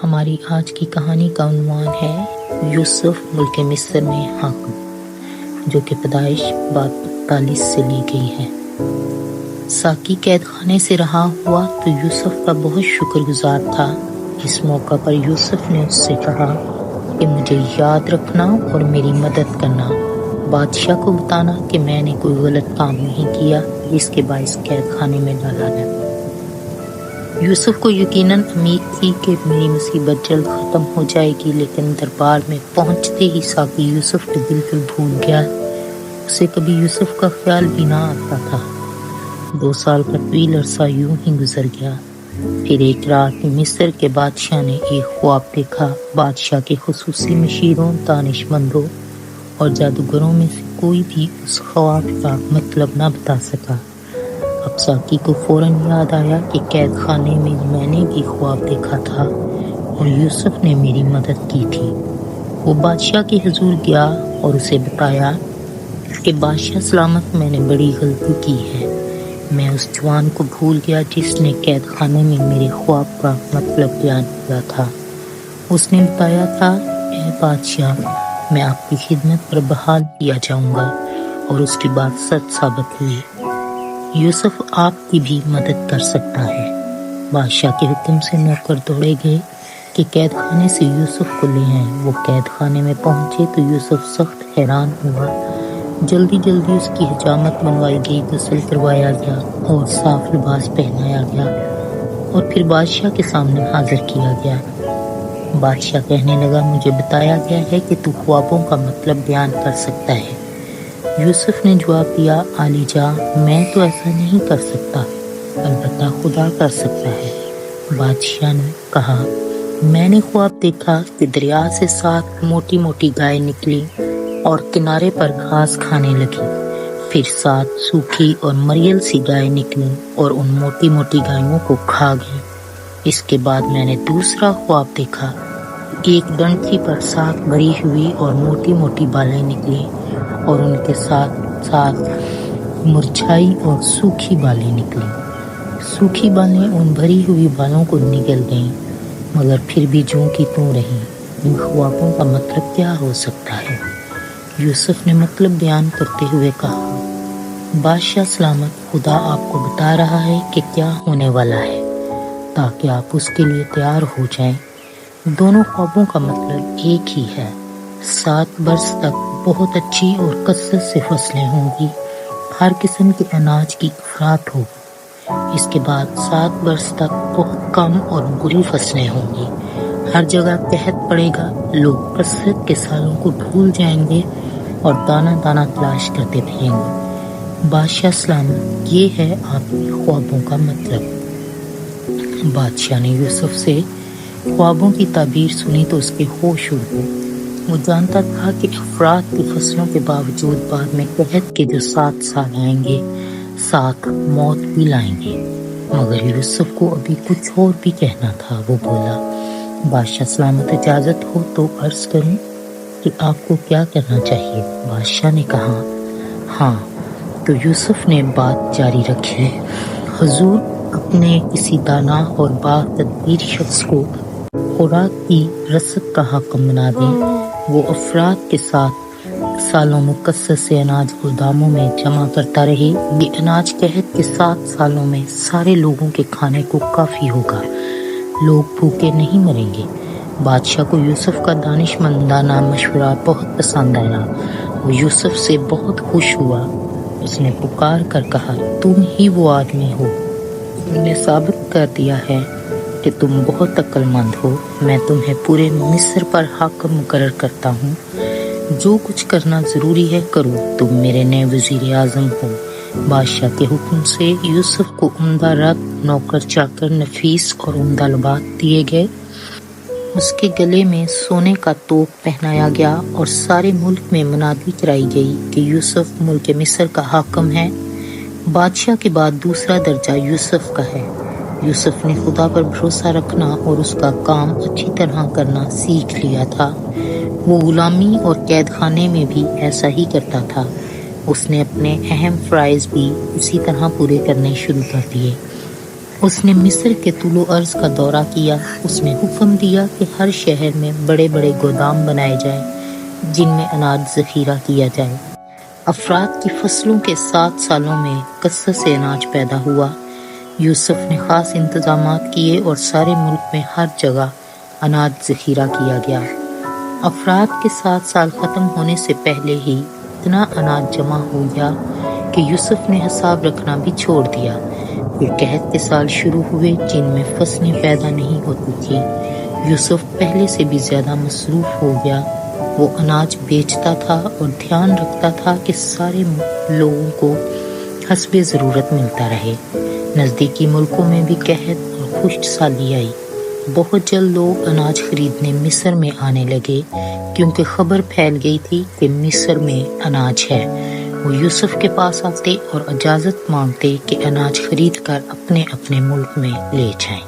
ہماری آج کی کہانی کا عنوان ہے یوسف ملک مصر میں حاکم، جو کہ پیدائش باب 45 سے لی گئی ہے۔ ساقی قید خانے سے رہا ہوا تو یوسف کا بہت شکر گزار تھا۔ اس موقع پر یوسف نے اس سے کہا کہ مجھے یاد رکھنا اور میری مدد کرنا، بادشاہ کو بتانا کہ میں نے کوئی غلط کام نہیں کیا جس کے باعث قید خانے میں ڈالا گیا۔ یوسف کو یقیناً امید تھی کہ میری مصیبت جلد ختم ہو جائے گی، لیکن دربار میں پہنچتے ہی ساقی یوسف کو بالکل بھول گیا۔ اسے کبھی یوسف کا خیال بھی نہ آتا تھا۔ 2 سال کا طویل عرصہ یوں ہی گزر گیا۔ پھر ایک رات مصر کے بادشاہ نے ایک خواب دیکھا۔ بادشاہ کے خصوصی مشیروں، دانش مندوں اور جادوگروں میں سے کوئی بھی اس خواب کا مطلب نہ بتا سکا۔ اب ساقی کو فوراً یاد آیا کہ قید خانے میں نے بھی خواب دیکھا تھا اور یوسف نے میری مدد کی تھی۔ وہ بادشاہ کے حضور گیا اور اسے بتایا کہ بادشاہ سلامت، میں نے بڑی غلطی کی ہے۔ میں اس جوان کو بھول گیا جس نے قید خانے میں میرے خواب کا مطلب بیان کیا تھا۔ اس نے بتایا تھا، اے بادشاہ، میں آپ کی خدمت پر بحال کیا جاؤں گا، اور اس کی بات سچ ثابت ہوئی۔ یوسف آپ کی بھی مدد کر سکتا ہے۔ بادشاہ کے حکم سے نوکر دوڑے گئے کہ قید خانے سے یوسف کو لے آئیں۔ وہ قید خانے میں پہنچے تو یوسف سخت حیران ہوا۔ جلدی اس کی حجامت بنوائی گئی، غسل کروایا گیا اور صاف لباس پہنایا گیا، اور پھر بادشاہ کے سامنے حاضر کیا گیا۔ بادشاہ کہنے لگا، مجھے بتایا گیا ہے کہ تو خوابوں کا مطلب بیان کر سکتا ہے۔ یوسف نے جواب دیا، عالی جاں، میں تو ایسا نہیں کر سکتا، البتہ خدا کر سکتا ہے۔ بادشاہ نے کہا، میں نے خواب دیکھا کہ دریا سے 7 موٹی گائے نکلی اور کنارے پر گھاس کھانے لگی۔ پھر 7 سوکھی اور مریل سی گائے نکلی اور ان موٹی گائیوں کو کھا گئی۔ اس کے بعد میں نے دوسرا خواب دیکھا، ایک ڈنٹی پر 7 بھری ہوئی اور موٹی بالیں نکلی اور ان کے ساتھ مرجھائی اور سوکھی بالیں نکلی۔ سوکھی بالیں ان بھری ہوئی بالوں کو نگل گئیں، مگر پھر بھی جوں کی توں رہیں۔ ان خوابوں کا مطلب کیا ہو سکتا ہے؟ یوسف نے مطلب بیان کرتے ہوئے کہا، بادشاہ سلامت، خدا آپ کو بتا رہا ہے کہ کیا ہونے والا ہے، تاکہ آپ اس کے لیے تیار ہو جائیں۔ دونوں خوابوں کا مطلب ایک ہی ہے۔ 7 برس تک بہت اچھی اور کثرت سے فصلیں ہوں گی، ہر قسم کے اناج کی افراط ہوگی۔ اس کے بعد 7 برس تک بہت کم اور بری فصلیں ہوں گی، ہر جگہ قحط پڑے گا، لوگ کثرت کے سالوں کو بھول جائیں گے اور دانہ تلاش کرتے پھریں گے۔ بادشاہ سلامت، یہ ہے آپ کے خوابوں کا مطلب۔ بادشاہ نے یوسف سے خوابوں کی تعبیر سنی تو اس کے ہوش اڑ گئے۔ وہ جانتا تھا کہ افراط کی فصلوں کے باوجود بعد میں قحط کے جو 7 سال آئیں گے، ساتھ موت بھی لائیں گے، مگر یوسف کو ابھی کچھ اور بھی کہنا تھا۔ وہ بولا، بادشاہ سلامت، اجازت ہو تو عرض کروں کہ آپ کو کیا کرنا چاہیے؟ بادشاہ نے کہا، ہاں۔ تو یوسف نے بات جاری رکھی، حضور اپنے کسی دانا اور با تدبیر شخص کو خوراک کی رسد کا حاکم بنا دیں۔ وہ افراد کے 7 سالوں مقصد سے اناج گوداموں میں جمع کرتا رہے۔ یہ اناج قحط کے 7 سالوں میں سارے لوگوں کے کھانے کو کافی ہوگا، لوگ بھوکے نہیں مریں گے۔ بادشاہ کو یوسف کا دانش مندانہ مشورہ بہت پسند آیا۔ وہ یوسف سے بہت خوش ہوا۔ اس نے پکار کر کہا، تم ہی وہ آدمی ہو، تم نے ثابت کر دیا ہے کہ تم بہت عقل مند ہو۔ میں تمہیں پورے مصر پر حاکم مقرر کرتا ہوں۔ جو کچھ کرنا ضروری ہے کرو، تم میرے نئے وزیر اعظم ہو۔ بادشاہ کے حکم سے یوسف کو عمدہ رتن، نوکر چاکر، نفیس اور عمدہ لباس دیے گئے۔ اس کے گلے میں سونے کا توق پہنایا گیا اور سارے ملک میں منادی کرائی گئی کہ یوسف ملک مصر کا حاکم ہے۔ بادشاہ کے بعد دوسرا درجہ یوسف کا ہے۔ یوسف نے خدا پر بھروسہ رکھنا اور اس کا کام اچھی طرح کرنا سیکھ لیا تھا۔ وہ غلامی اور قید خانے میں بھی ایسا ہی کرتا تھا۔ اس نے اپنے اہم فرائض بھی اسی طرح پورے کرنے شروع کر دیے۔ اس نے مصر کے طول و عرض کا دورہ کیا. اس نے حکم دیا کہ ہر شہر میں بڑے بڑے گودام بنائے جائیں جن میں اناج ذخیرہ کیا جائے. افراد کی فصلوں کے 7 سالوں میں کثرت سے اناج پیدا ہوا. یوسف نے خاص انتظامات کیے اور سارے ملک میں ہر جگہ اناج ذخیرہ کیا گیا. افراد کے 7 سال ختم ہونے سے پہلے ہی اتنا اناج جمع ہو گیا کہ یوسف نے حساب رکھنا بھی چھوڑ دیا. پھر قحط کے سال شروع ہوئے جن میں فصلیں پیدا نہیں ہوتی تھی. یوسف پہلے سے بھی زیادہ مصروف ہو گیا. وہ اناج بیچتا تھا اور دھیان رکھتا تھا کہ سارے لوگوں کو حسب ضرورت ملتا رہے. نزدیکی ملکوں میں بھی قحط اور خشک سالی آئی. بہت جلد لوگ اناج خریدنے مصر میں آنے لگے کیونکہ خبر پھیل گئی تھی کہ مصر میں اناج ہے. وہ یوسف کے پاس آتے اور اجازت مانگتے کہ اناج خرید کر اپنے اپنے ملک میں لے جائیں.